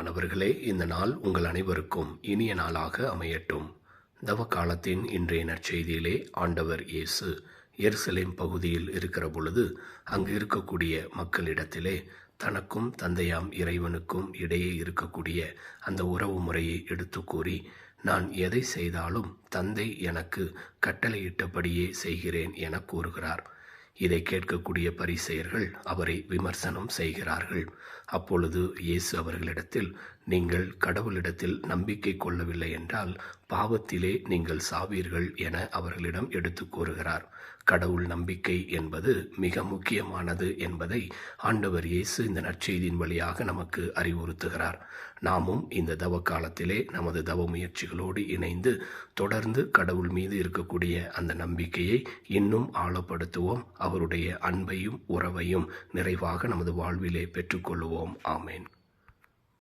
பிரியமானவர்களே, இந்த நாள் உங்கள் அனைவருக்கும் இனிய நாளாக அமையட்டும். தவ காலத்தின் இன்றைய நற்செய்தியிலே ஆண்டவர் இயேசு எருசலேம் பகுதியில் இருக்கிற பொழுது அங்கு இருக்கக்கூடிய மக்களிடத்திலே தனக்கும் தந்தையாம் இறைவனுக்கும் இடையே இருக்கக்கூடிய அந்த உறவு முறையை எடுத்து கூறி, நான் எதை செய்தாலும் தந்தை எனக்கு கட்டளையிட்டபடியே செய்கிறேன் என கூறுகிறார். இதை கேட்கக்கூடிய பரிசேயர்கள் அவரை விமர்சனம் செய்கிறார்கள். அப்பொழுது இயேசு அவர்களிடத்தில், நீங்கள் கடவுளிடத்தில் நம்பிக்கை கொள்ளவில்லை என்றால் பாவத்திலே நீங்கள் சாவீர்கள் என அவர்களிடம் எடுத்து கூறுகிறார். கடவுள் நம்பிக்கை என்பது மிக முக்கியமானது என்பதை ஆண்டவர் இயேசு இந்த நற்செய்தியின் வழியாக நமக்கு அறிவுறுத்துகிறார். நாமும் இந்த தவ காலத்திலே நமது தவ முயற்சிகளோடு இணைந்து தொடர்ந்து கடவுள் மீது இருக்கக்கூடிய அந்த நம்பிக்கையை இன்னும் ஆழப்படுத்துவோம். அவருடைய அன்பையும் உறவையும் நிறைவாக நமது வாழ்விலே பெற்றுக்கொள்வோம். ஆமேன்.